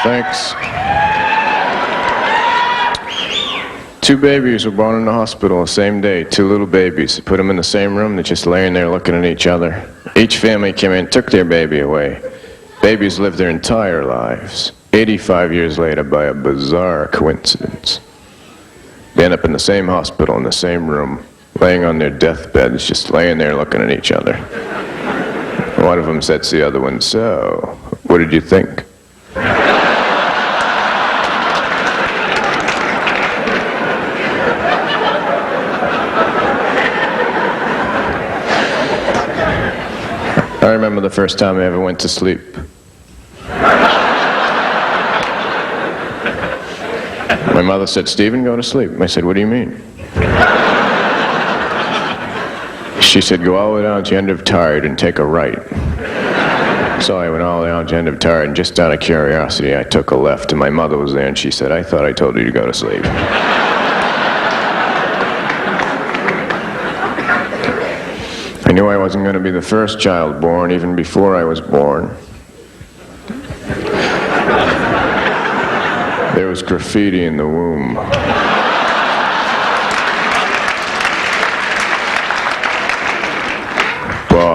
Thanks. Two babies were born in the hospital the same day, two little babies. They put them in the same room, they're just laying there looking at each other. Each family came in, took their baby away. Babies lived their entire lives. 85 years later, by a bizarre coincidence, they end up in the same hospital, in the same room, laying on their deathbeds, just laying there looking at each other. One of them said to the other one, "So, what did you think?" I remember the first time I ever went to sleep. My mother said, "Stephen, go to sleep." I said, "What do you mean?" She said, "Go all the way down to the end of Tired and take a right." So I went all the way down to the end of Tired, and just out of curiosity, I took a left, and my mother was there, and she said, "I thought I told you to go to sleep." I knew I wasn't going to be the first child born, even before I was born. There was graffiti in the womb.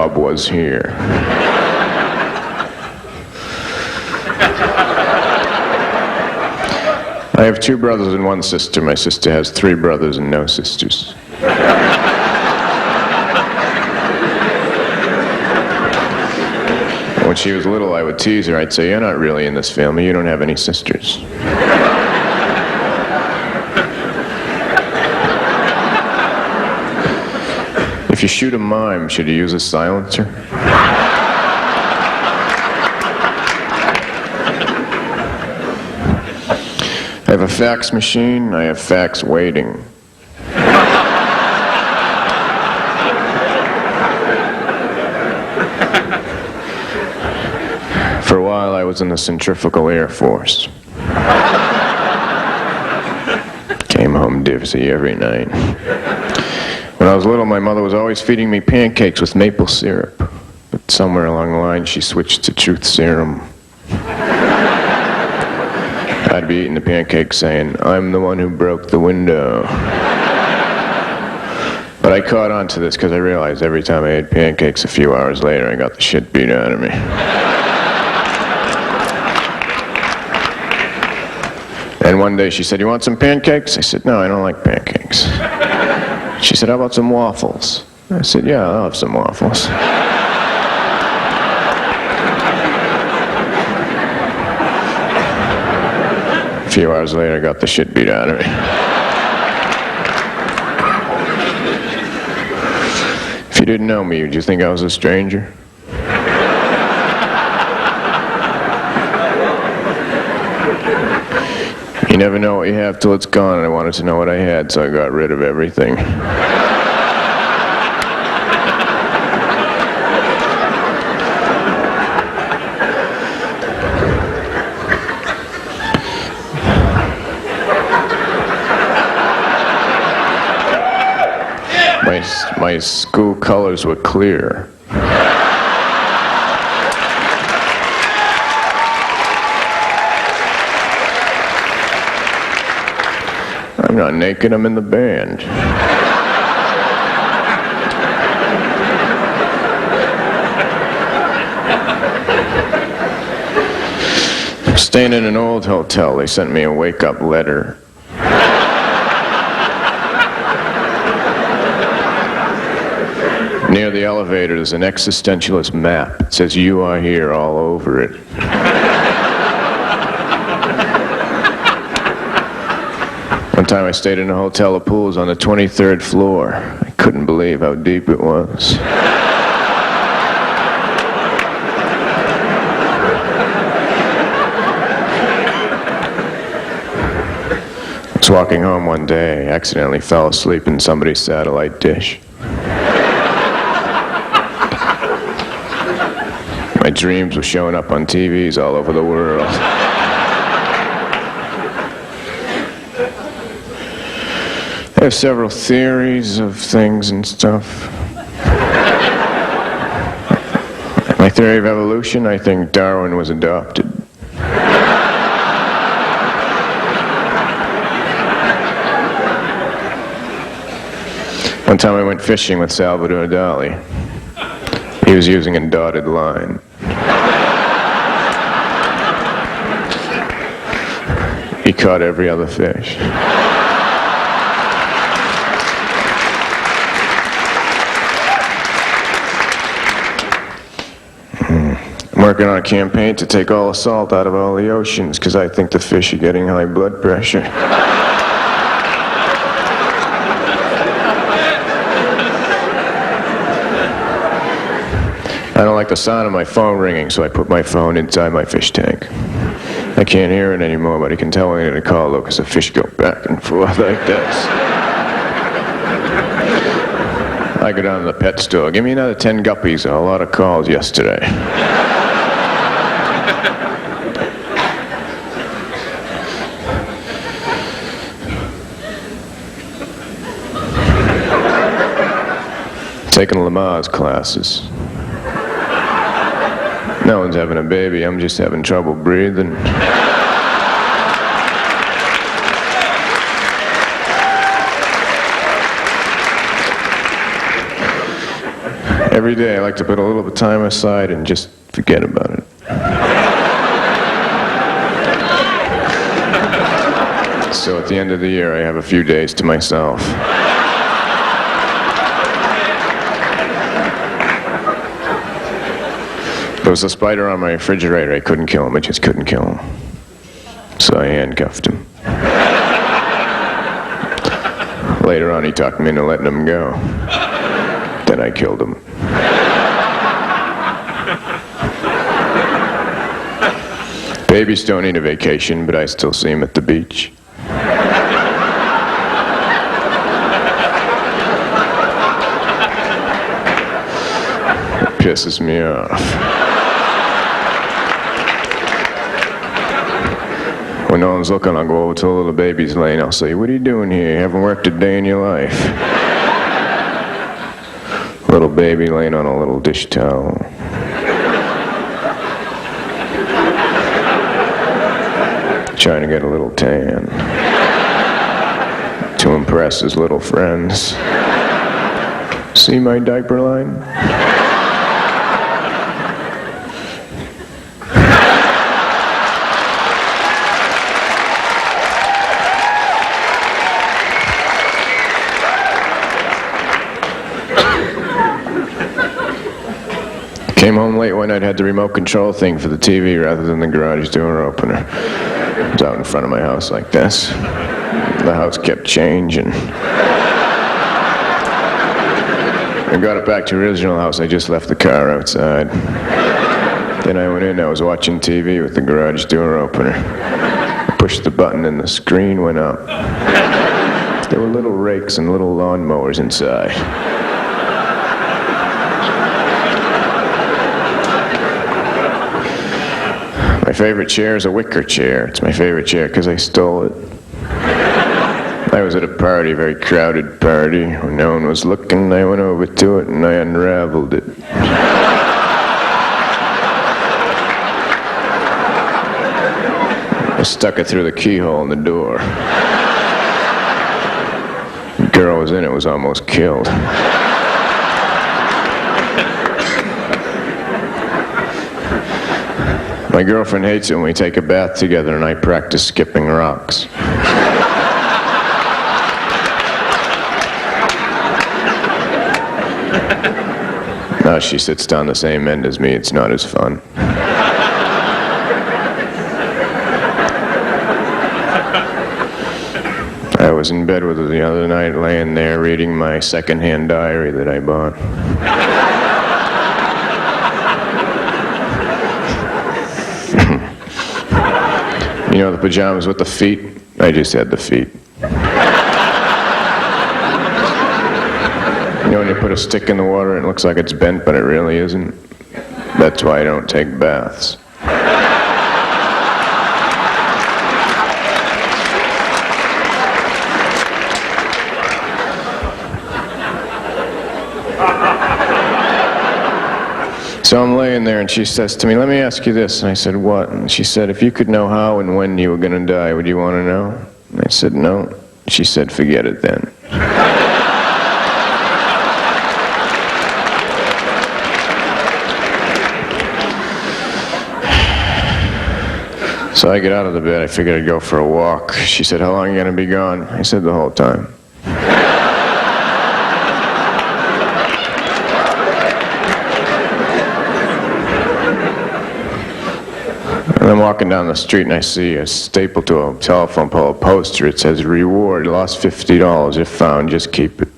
Bob was here. I have 2 brothers and 1 sister. My sister has 3 brothers and no sisters. When she was little, I would tease her. I'd say, "You're not really in this family. You don't have any sisters." If you shoot a mime, should you use a silencer? I have a fax machine. I have fax waiting. For a while, I was in the Centrifugal Air Force. Came home dizzy every night. When I was little, my mother was always feeding me pancakes with maple syrup. But somewhere along the line, she switched to truth serum. I'd be eating the pancakes saying, "I'm the one who broke the window." But I caught on to this because I realized every time I ate pancakes a few hours later, I got the shit beat out of me. And one day she said, "You want some pancakes?" I said, "No, I don't like pancakes." She said, "How about some waffles?" I said, "Yeah, I'll have some waffles." A few hours later, I got the shit beat out of me. If you didn't know me, would you think I was a stranger? You never know what you have till it's gone, and I wanted to know what I had, so I got rid of everything. My school colors were clear. I'm not naked, I'm in the band. Staying in an old hotel, they sent me a wake-up letter. Near the elevator, there's an existentialist map. It says, "You are here," all over it. One time I stayed in a hotel, the pool was on the 23rd floor. I couldn't believe how deep it was. I was walking home one day, I accidentally fell asleep in somebody's satellite dish. My dreams were showing up on TVs all over the world. I have several theories of things and stuff. My theory of evolution, I think Darwin was adopted. One time I went fishing with Salvador Dali. He was using a dotted line. He caught every other fish. I'm working on a campaign to take all the salt out of all the oceans because I think the fish are getting high blood pressure. I don't like the sound of my phone ringing, so I put my phone inside my fish tank. I can't hear it anymore, but I can tell when I get a call, though, because the fish go back and forth like this. I go down to the pet store. Give me another 10 guppies. A lot of calls yesterday. Taking Lamar's classes. No one's having a baby, I'm just having trouble breathing. Every day I like to put a little bit of time aside and just forget about it. So at the end of the year I have a few days to myself. There was a spider on my refrigerator. I couldn't kill him. I just couldn't kill him. So I handcuffed him. Later on, he talked me into letting him go. Then I killed him. Babies don't need a vacation, but I still see them at the beach. It pisses me off. When no one's looking, I'll go over to a little baby's lane. I'll say, "What are you doing here? You haven't worked a day in your life." Little baby laying on a little dish towel. Trying to get a little tan. To impress his little friends. See my diaper line? Came home late one night, had the remote control thing for the TV rather than the garage door opener. It was out in front of my house like this. The house kept changing. I got it back to the original house. I just left the car outside. Then I went in. I was watching TV with the garage door opener. I pushed the button and the screen went up. There were little rakes and little lawnmowers inside. My favorite chair is a wicker chair. It's my favorite chair because I stole it. I was at a party, a very crowded party. When no one was looking, I went over to it and I unraveled it. I stuck it through the keyhole in the door. The girl was in it, was almost killed. My girlfriend hates it when we take a bath together and I practice skipping rocks. Now she sits down the same end as me. It's not as fun. I was in bed with her the other night, laying there reading my second-hand diary that I bought. You know the pajamas with the feet? I just had the feet. You know when you put a stick in the water and it looks like it's bent, but it really isn't? That's why I don't take baths. So I'm laying there and she says to me, "Let me ask you this." And I said, "What?" And she said, "If you could know how and when you were going to die, would you want to know?" And I said, "No." She said, "Forget it then." So I get out of the bed. I figured I'd go for a walk. She said, "How long are you going to be gone?" I said, "The whole time." And I'm walking down the street and I see a staple to a telephone pole, a poster. It says, "Reward, lost $50. If found, just keep it."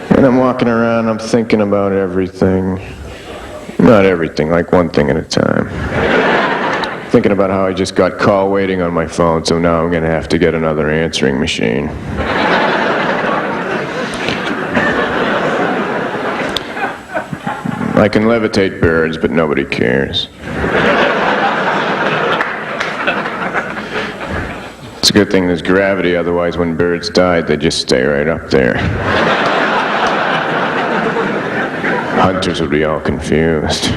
And I'm walking around, I'm thinking about everything. Not everything, like one thing at a time. Thinking about how I just got call waiting on my phone, so now I'm going to have to get another answering machine. I can levitate birds, but nobody cares. It's a good thing there's gravity, otherwise when birds died, they just stay right up there. Hunters would be all confused.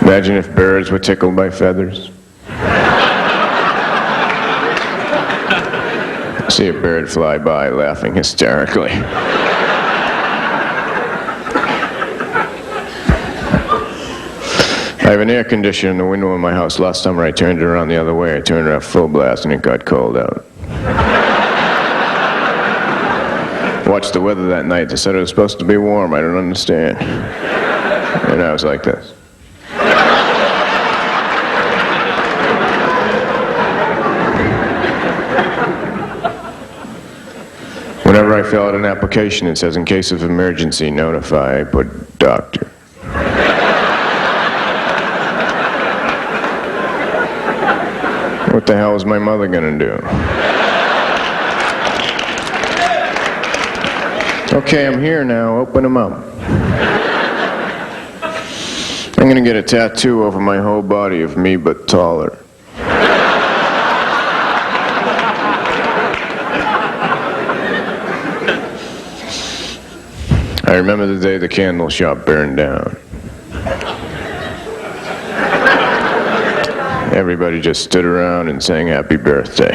Imagine if birds were tickled by feathers. see a bird fly by, laughing hysterically. I have an air conditioner in the window of my house. Last summer I turned it around the other way. I turned it off full blast and it got cold out. Watched the weather that night. They said it was supposed to be warm. I don't understand. And I was like this. Whenever I fill out an application, it says, in case of emergency, notify. I put doctor. What the hell is my mother gonna do? Okay, I'm here now. Open them up. I'm gonna get a tattoo over my whole body of me but taller. I remember the day the candle shop burned down. Everybody just stood around and sang happy birthday.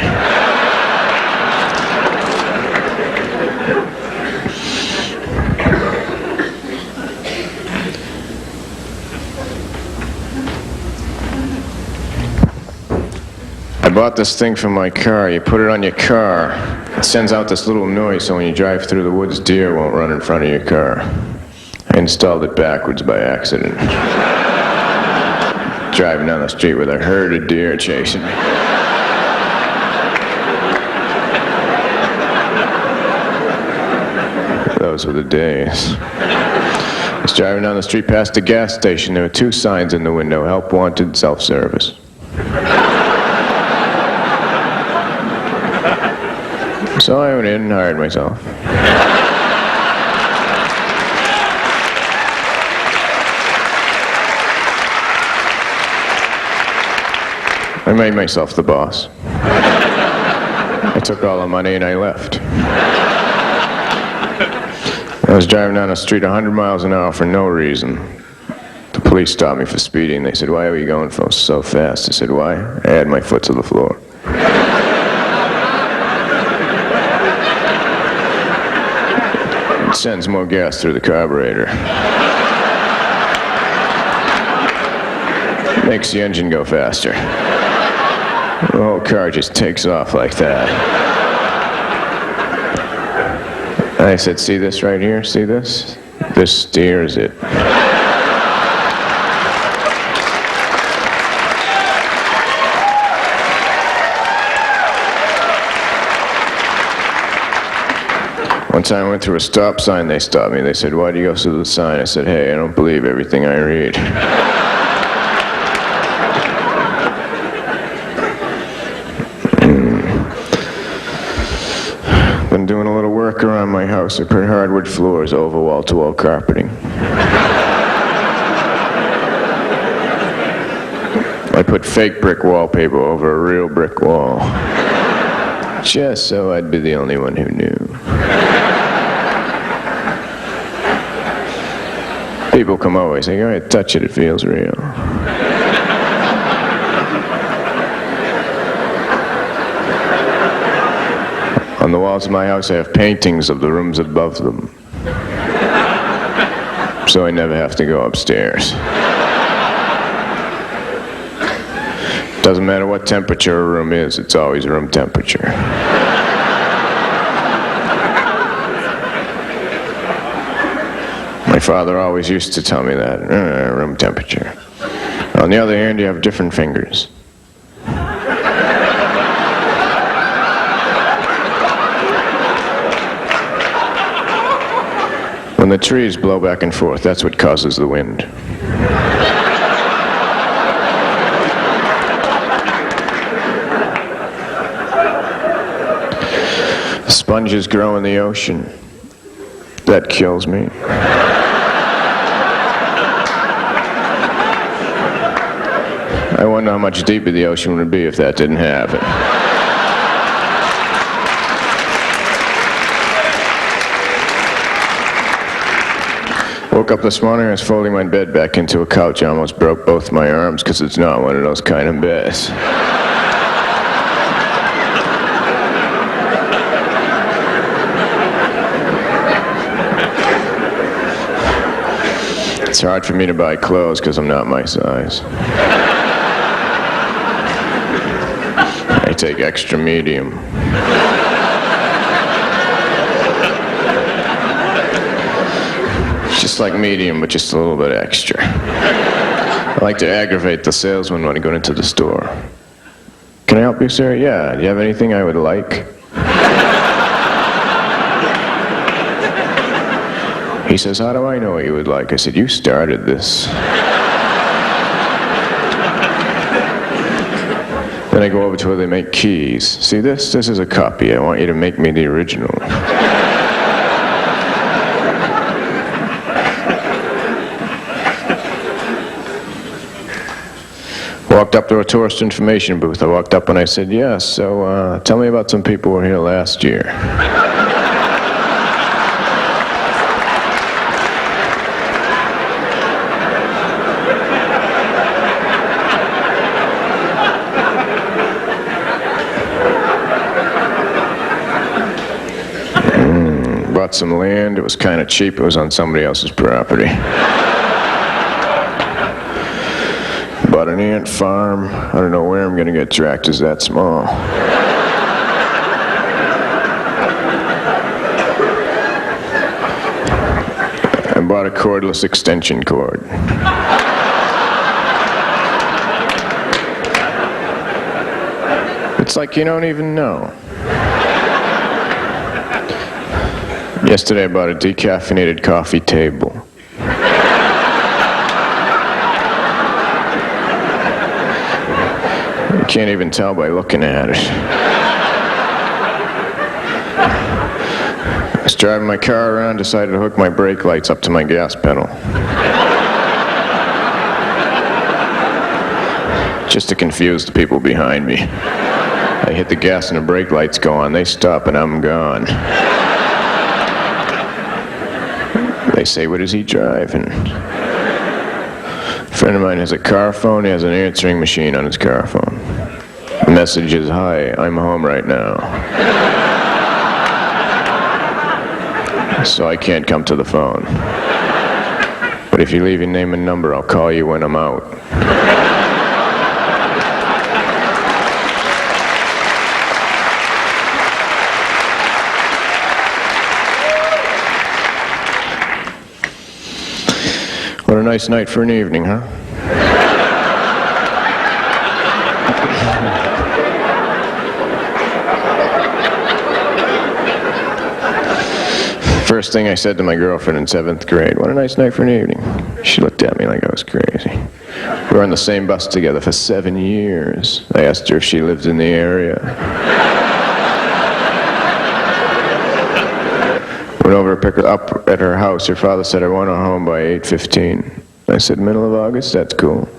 I bought this thing for my car. You put it on your car. It sends out this little noise so when you drive through the woods, deer won't run in front of your car. I installed it backwards by accident. Driving down the street with a herd of deer chasing me. Those were the days. I was driving down the street past a gas station. There were two signs in the window: help wanted, self-service. So I went in and hired myself. I made myself the boss. I took all the money and I left. I was driving down the street 100 miles an hour for no reason. The police stopped me for speeding. They said, "Why are you going so fast?" I said, "Why? I had my foot to the floor." It sends more gas through the carburetor. Makes the engine go faster. The whole car just takes off like that. And I said, "See this right here? See this? This steers it." One time I went through a stop sign, they stopped me. They said, "Why do you go through the sign?" I said, "Hey, I don't believe everything I read." Been doing a little work around my house. I put hardwood floors over wall-to-wall carpeting. I put fake brick wallpaper over a real brick wall. Just so I'd be the only one who knew. People come over, they say, "Go ahead, touch it, it feels real." On the walls of my house, I have paintings of the rooms above them. So I never have to go upstairs. Doesn't matter what temperature a room is, it's always room temperature. My father always used to tell me that, room temperature. On the other hand, you have different fingers. When the trees blow back and forth, that's what causes the wind. Sponges grow in the ocean. That kills me. I wonder how much deeper the ocean would be if that didn't happen. Woke up this morning, I was folding my bed back into a couch. I almost broke both my arms because it's not one of those kind of beds. It's hard for me to buy clothes because I'm not my size. I take extra medium. It's just like medium, but just a little bit extra. I like to aggravate the salesman when I go into the store. Can I help you, sir? Yeah. Do you have anything I would like? He says, how do I know what you would like? I said, you started this. Then I go over to where they make keys. See this? This is a copy. I want you to make me the original. Walked up to a tourist information booth. I walked up and I said, yes, so tell me about some people who were here last year. Bought some land. It was kind of cheap. It was on somebody else's property. Bought an ant farm. I don't know where I'm going to get tractors that small. I bought a cordless extension cord. It's like you don't even know. Yesterday I bought a decaffeinated coffee table. You can't even tell by looking at it. I was driving my car around, decided to hook my brake lights up to my gas pedal. Just to confuse the people behind me. I hit the gas and the brake lights go on. They stop and I'm gone. They say, what is he driving? A friend of mine has a car phone. He has an answering machine on his car phone. The message is, hi, I'm home right now. So I can't come to the phone. But if you leave your name and number, I'll call you when I'm out. What a nice night for an evening, huh? First thing I said to my girlfriend in 7th grade, what a nice night for an evening. She looked at me like I was crazy. We were on the same bus together for 7 years. I asked her if she lived in the area. Went over to pick her up at her house. Her father said, I want her home by 8:15. I said, middle of August? That's cool.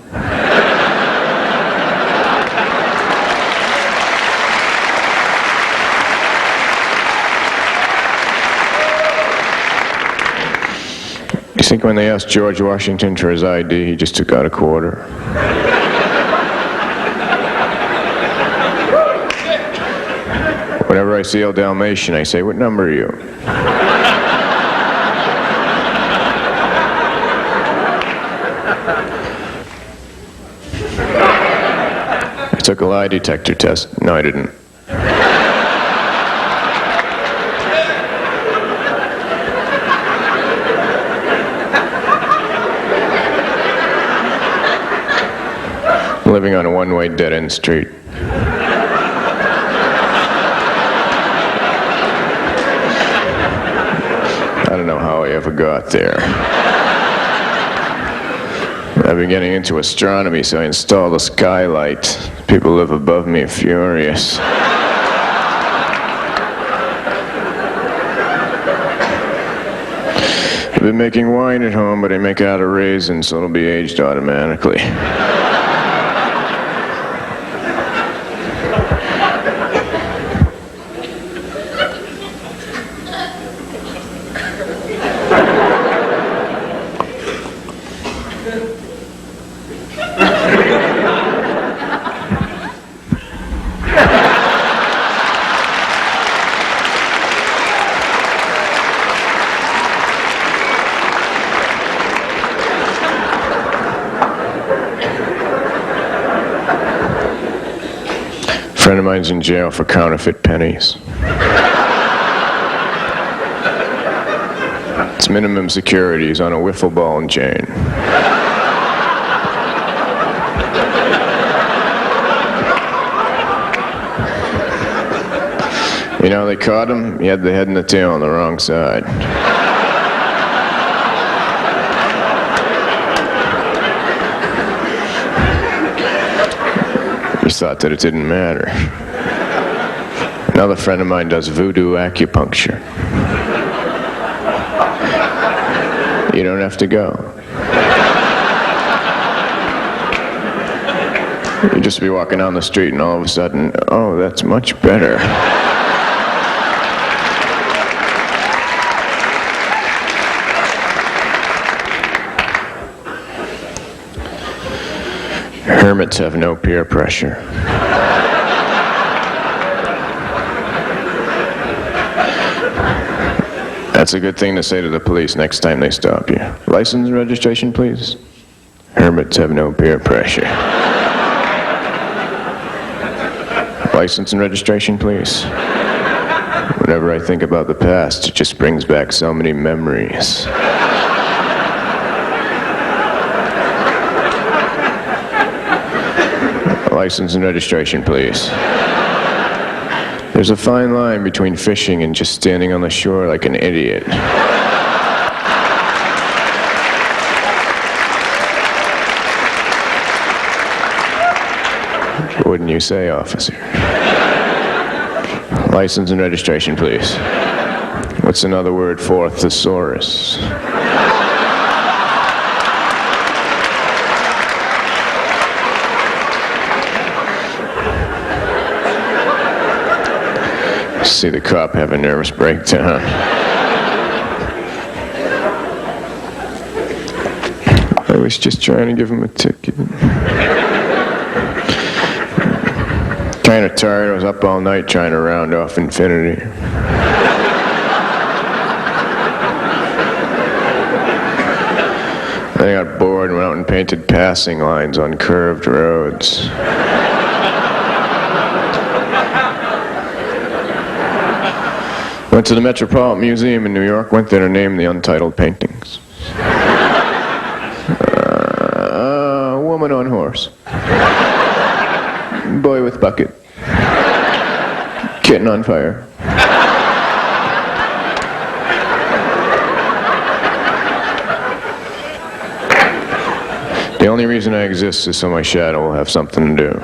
You think when they asked George Washington for his ID, he just took out a quarter? Whenever I see a Dalmatian, I say, what number are you? I took a lie detector test. No, I didn't. Living on a one-way dead-end street. I don't know how I ever got there. I've been getting into astronomy, so I installed a skylight. People live above me are furious. I've been making wine at home, but I make it out of raisins, so it'll be aged automatically. friend of mine's in jail for counterfeit pennies. It's minimum security. He's on a wiffle ball and chain. You know, they caught him. He had the head and the tail on the wrong side. He thought that it didn't matter. Another friend of mine does voodoo acupuncture. You don't have to go. You just be walking down the street and all of a sudden, oh, that's much better. Hermits have no peer pressure. That's a good thing to say to the police next time they stop you. License and registration, please. Hermits have no peer pressure. License and registration, please. Whenever I think about the past, it just brings back so many memories. License and registration, please. There's a fine line between fishing and just standing on the shore like an idiot. Wouldn't you say, officer? License and registration, please. What's another word for thesaurus? See the cop have a nervous breakdown. I was just trying to give him a ticket. Kind of tired. I was up all night trying to round off infinity. Then I got bored and went out and painted passing lines on curved roads. Went to the Metropolitan Museum in New York, went there to name the untitled paintings. Woman on horse. Boy with bucket. Kitten on fire. The only reason I exist is so my shadow will have something to do.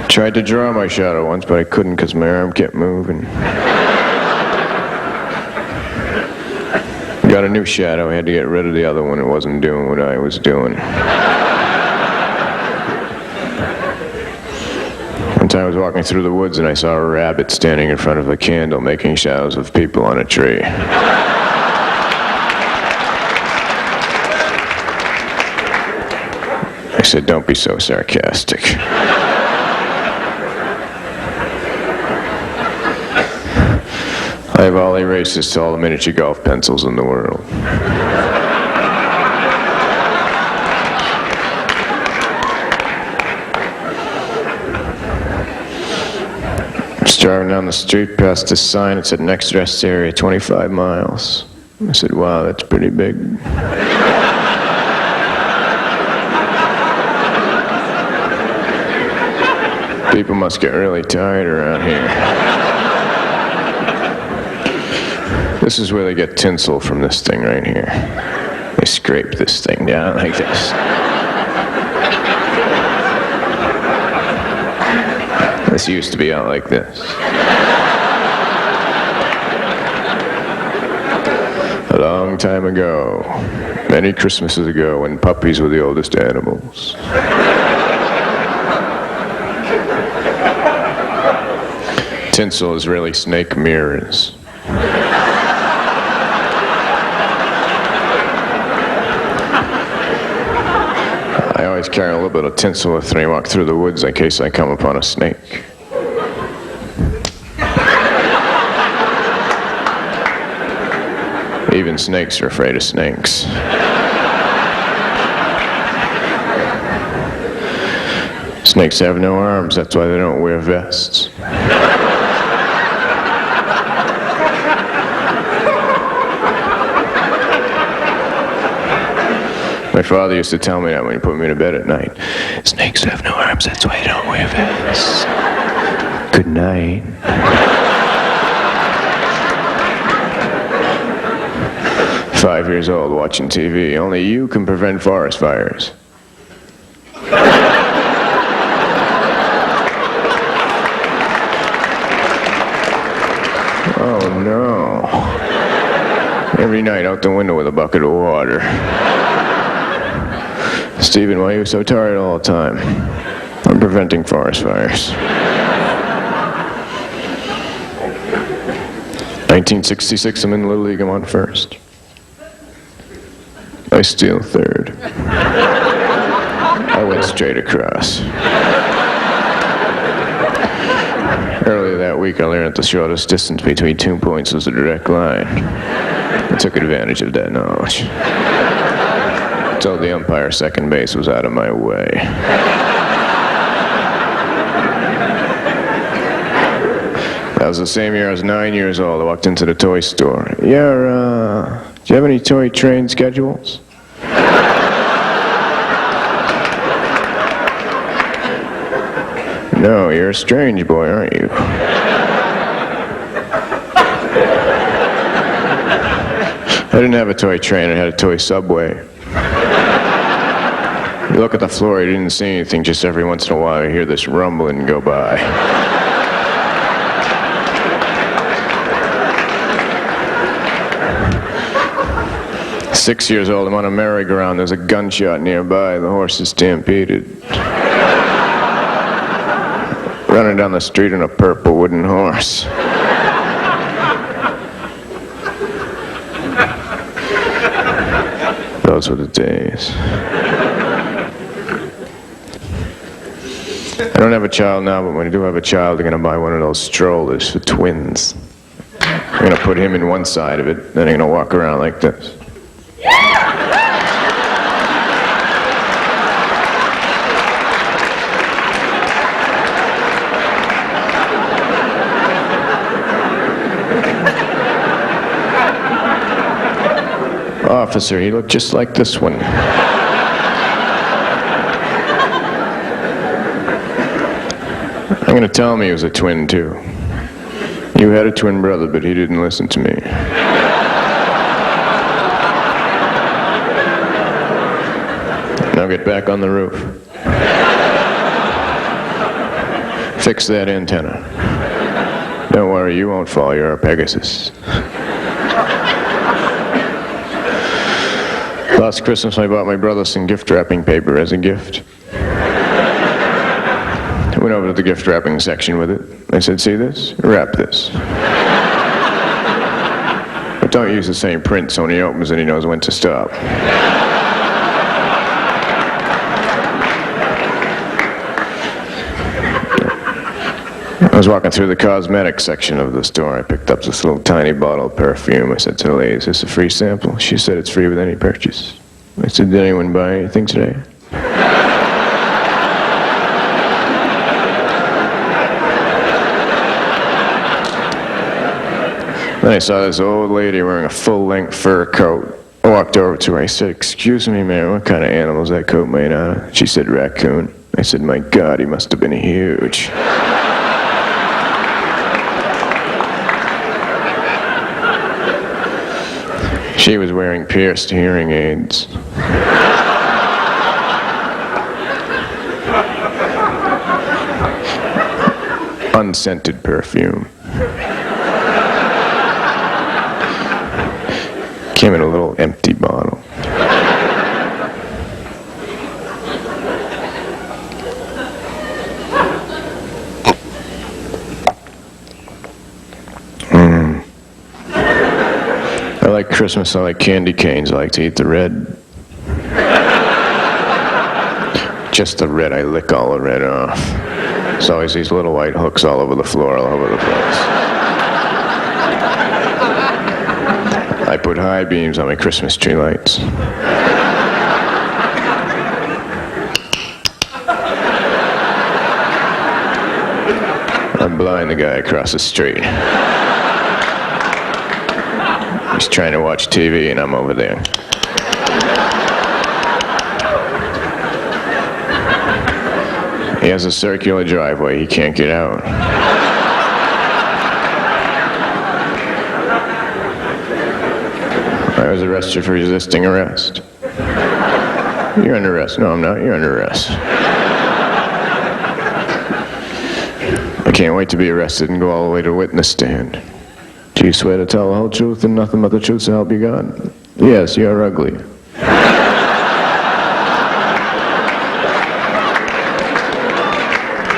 Tried to draw my shadow once, but I couldn't because my arm kept moving. Got a new shadow. I had to get rid of the other one. It wasn't doing what I was doing. One time I was walking through the woods and I saw a rabbit standing in front of a candle making shadows of people on a tree. I said, "Don't be so sarcastic." I have all erases to all the miniature golf pencils in the world. I was driving down the street past this sign. It said next rest area 25 miles. I said, wow, that's pretty big. People must get really tired around here. This is where they get tinsel from this thing right here. They scrape this thing down like this. This used to be out like this. A long time ago, many Christmases ago, when puppies were the oldest animals. Tinsel is really snake mirrors. I always carry a little bit of tinsel with me when I walk through the woods in case I come upon a snake. Even snakes are afraid of snakes. Snakes have no arms, that's why they don't wear vests. My father used to tell me that when he put me to bed at night. Snakes have no arms, that's why they don't wear vests. Good night. "5 years old, watching TV. Only you can prevent forest fires." Oh no. Every night out the window with a bucket of water. "Stephen, why are you so tired all the time?" "I'm preventing forest fires." 1966, I'm in Little League, I'm on first. I steal third. I went straight across. Earlier that week, I learned that the shortest distance between 2 points was a direct line. I took advantage of that knowledge. I told the umpire second base was out of my way. That was the same year I was 9 years old. I walked into the toy store. "Yeah, do you have any toy train schedules?" "No, you're a strange boy, aren't you?" I didn't have a toy train, I had a toy subway. You look at the floor, you didn't see anything, just every once in a while you hear this rumbling go by. "6 years old, I'm on a merry-go-round, there's a gunshot nearby, the horse is stampeded. Running down the street on a purple wooden horse. Those were the days. I don't have a child now, but when I do have a child, I'm going to buy one of those strollers for twins. I'm going to put him in one side of it, then I'm going to walk around like this. Officer, he looked just like this one. I'm going to tell him he was a twin, too. You had a twin brother, but he didn't listen to me. Now get back on the roof. Fix that antenna. Don't worry, you won't fall. You're a Pegasus. Last Christmas, I bought my brother some gift wrapping paper as a gift. I went over to the gift wrapping section with it. I said, "See this? Wrap this. But don't use the same print so when he opens it, he knows when to stop." I was walking through the cosmetic section of the store. I picked up this little tiny bottle of perfume. I said to the lady, "Is this a free sample?" She said, "It's free with any purchase." I said, "Did anyone buy anything today?" Then I saw this old lady wearing a full-length fur coat. I walked over to her. I said, "Excuse me, ma'am, what kind of animal is that coat made out of?" She said, "Raccoon." I said, "My God, he must have been huge." She was wearing pierced hearing aids. Unscented perfume. Came in a little empty bottle. I like Christmas, I like candy canes, I like to eat the red. Just the red, I lick all the red off. There's always these little white hooks all over the floor, all over the place. I put high beams on my Christmas tree lights. I'm blind, the guy across the street. He's trying to watch TV and I'm over there. He has a circular driveway, he can't get out. I was arrested for resisting arrest. You're under arrest. No, I'm not. You're under arrest. I can't wait to be arrested and go all the way to the witness stand. Do you swear to tell the whole truth and nothing but the truth so help you God? Yes, you're ugly.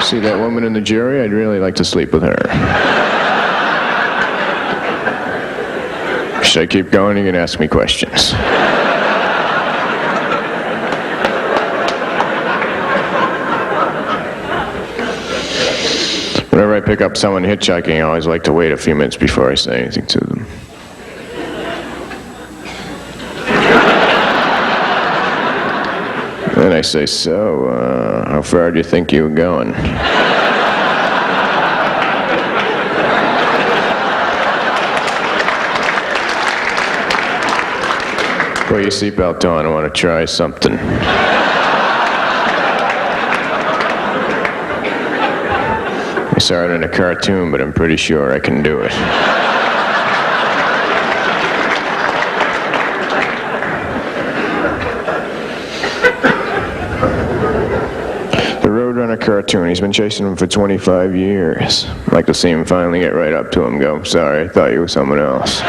See that woman in the jury? I'd really like to sleep with her. Should I keep going? You can ask me questions. Whenever I pick up someone hitchhiking, I always like to wait a few minutes before I say anything to them. Then I say, so, how far do you think you were going? Put your seatbelt on, I want to try something. I saw it in a cartoon, but I'm pretty sure I can do it. The Roadrunner cartoon, he's been chasing him for 25 years. I'd like to see him finally get right up to him and go, sorry, I thought you were someone else.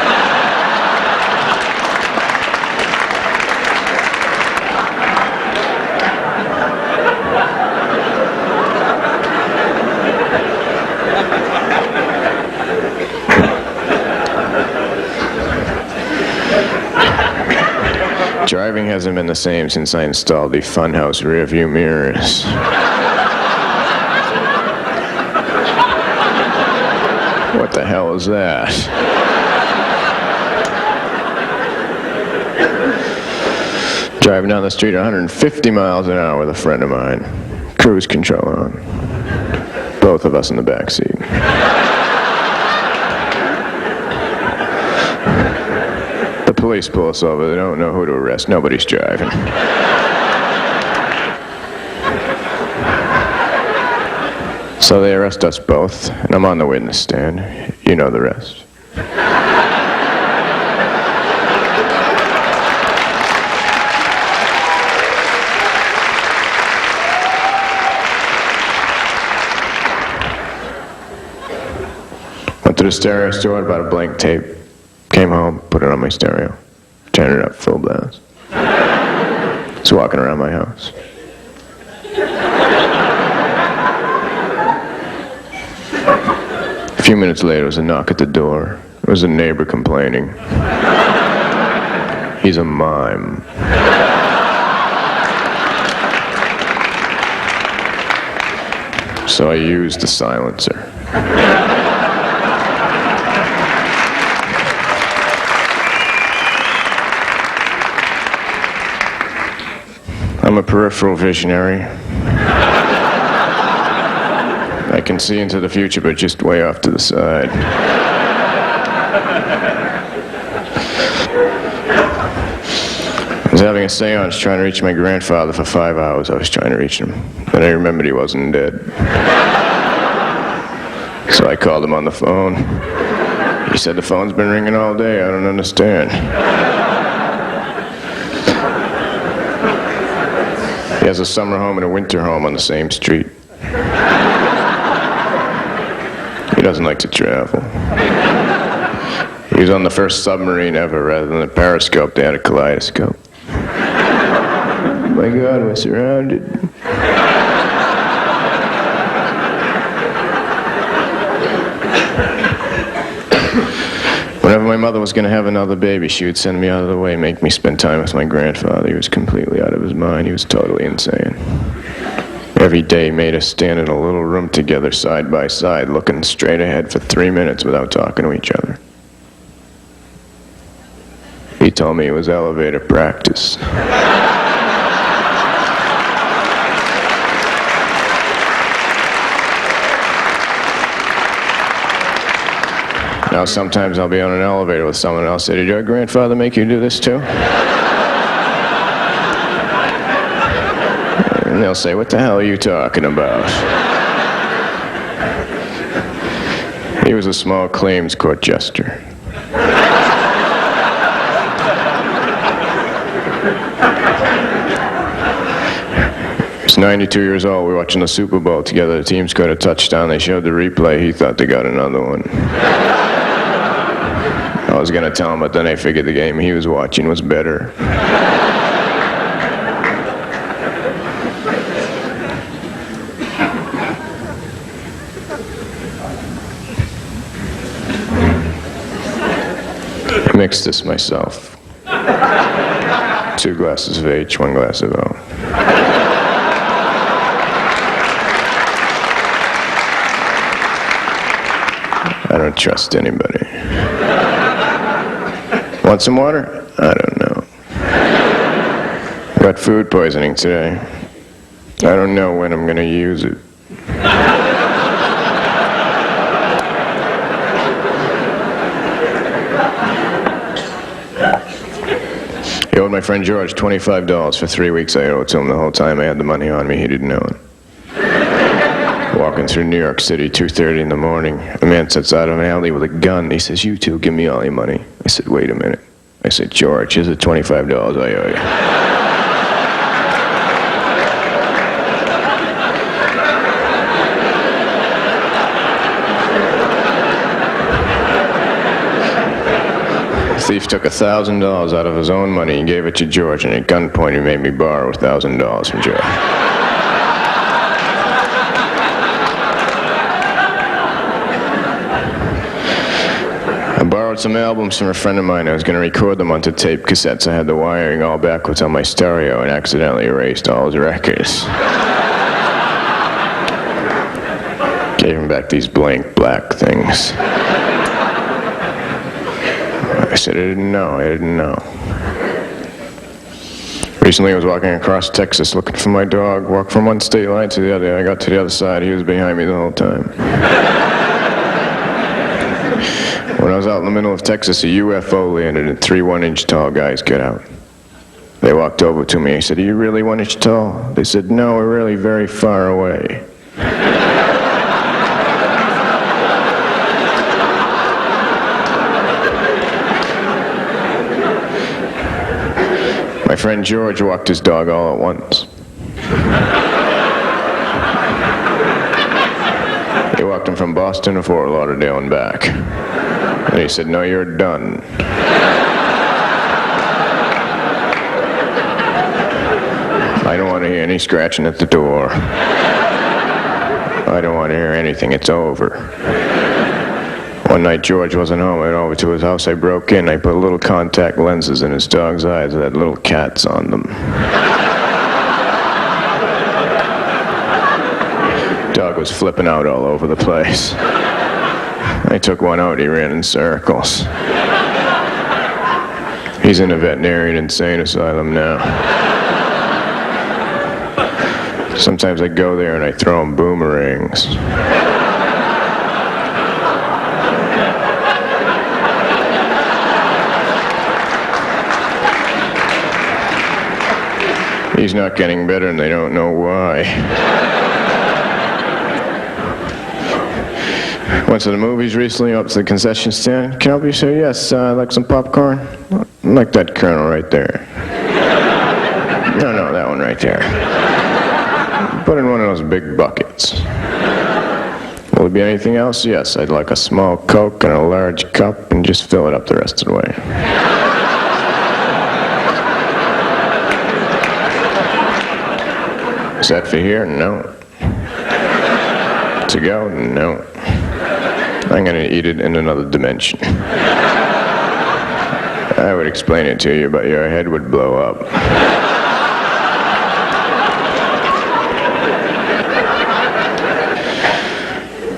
Driving hasn't been the same since I installed the Funhouse rearview mirrors. What the hell is that? Driving down the street 150 miles an hour with a friend of mine. Cruise control on. Both of us in the back seat. The police pull us over. They don't know who to arrest. Nobody's driving. So they arrest us both, and I'm on the witness stand. You know the rest. Went to the stereo store, bought a blank tape. Came home, put it on my stereo, turned it up full blast. Was walking around my house. A few minutes later, there was a knock at the door. It was a neighbor complaining. He's a mime. So I used the silencer. I'm a peripheral visionary. I can see into the future, but just way off to the side. I was having a seance trying to reach my grandfather for 5 hours. I was trying to reach him. Then I remembered he wasn't dead. So I called him on the phone. He said, the phone's been ringing all day. I don't understand. He has a summer home and a winter home on the same street. He doesn't like to travel. He was on the first submarine ever. Rather than a periscope, they had a kaleidoscope. Oh my God, we're surrounded. Whenever my mother was going to have another baby, she would send me out of the way, make me spend time with my grandfather. He was completely out of his mind. He was totally insane. Every day he made us stand in a little room together, side by side, looking straight ahead for 3 minutes without talking to each other. He told me it was elevator practice. Now sometimes I'll be on an elevator with someone and I'll say, did your grandfather make you do this too? And they'll say, what the hell are you talking about? He was a small claims court jester. He's 92 years old. We were watching the Super Bowl together. The team scored a touchdown. They showed the replay. He thought they got another one. I was going to tell him, but then I figured the game he was watching was better. I mixed this myself. 2 glasses of H, 1 glass of O. I don't trust anybody. Want some water? I don't know. I got food poisoning today. I don't know when I'm gonna use it. He owed my friend George $25 for 3 weeks. I owed it to him the whole time I had the money on me. He didn't know it. Walking through New York City, 2:30 in the morning. A man sits out of an alley with a gun. He says, you two, give me all your money. I said, wait a minute. I said, George, here's the $25 I owe you. The thief took $1,000 out of his own money and gave it to George, and at gunpoint he made me borrow $1,000 from George. I borrowed some albums from a friend of mine. I was going to record them onto tape cassettes. I had the wiring all backwards on my stereo and accidentally erased all his records. Gave him back these blank black things. I said, I didn't know. Recently I was walking across Texas looking for my dog. Walked from one state line to the other. I got to the other side. He was behind me the whole time. When I was out in the middle of Texas, a UFO landed and 3 1-inch tall guys got out. They walked over to me. I said, are you really 1 inch tall? They said, no, we're really very far away. My friend George walked his dog all at once. He walked him from Boston to Fort Lauderdale and back. And he said, no, you're done. I don't want to hear any scratching at the door. I don't want to hear anything. It's over. One night George wasn't home. I went over to his house. I broke in. I put little contact lenses in his dog's eyes that had little cats on them. Dog was flipping out all over the place. I took one out. He ran in circles. He's in a veterinarian insane asylum now. Sometimes I go there and I throw him boomerangs. He's not getting better and they don't know why. Went to the movies recently, up to the concession stand. Can I help you, sir? Yes, I'd like some popcorn. I like that kernel right there. No, that one right there. Put in one of those big buckets. Will there be anything else? Yes, I'd like a small Coke and a large cup, and just fill it up the rest of the way. Is that for here? No. To go? No. I'm going to eat it in another dimension. I would explain it to you, but your head would blow up.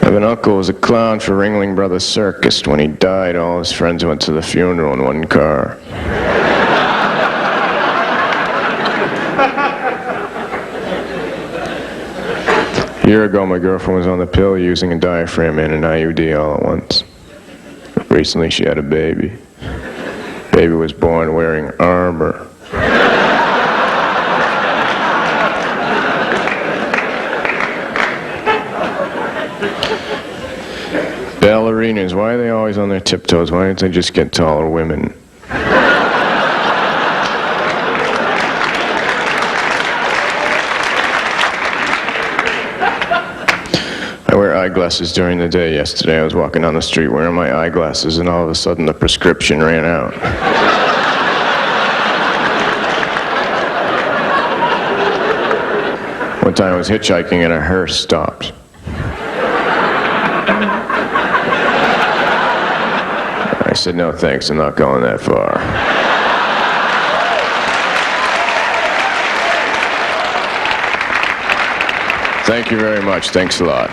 I have an uncle who was a clown for Ringling Brothers Circus. When he died, all his friends went to the funeral in one car. A year ago, my girlfriend was on the pill using a diaphragm and an IUD all at once. Recently she had a baby. Baby was born wearing armor. Ballerinas, why are they always on their tiptoes? Why don't they just get taller women? I wear eyeglasses during the day. Yesterday I was walking down the street wearing my eyeglasses and all of a sudden the prescription ran out. One time I was hitchhiking and a hearse stopped. I said, no thanks, I'm not going that far. Thank you very much, thanks a lot.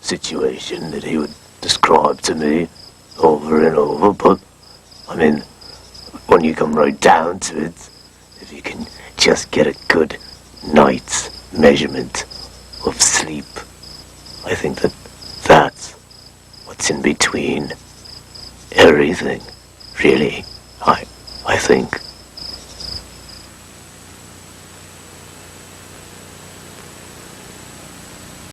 situation that he would describe to me over and over, but I mean, when you come right down to it, if you can just get a good night's measurement of sleep, I think that that's what's in between everything, really, I think.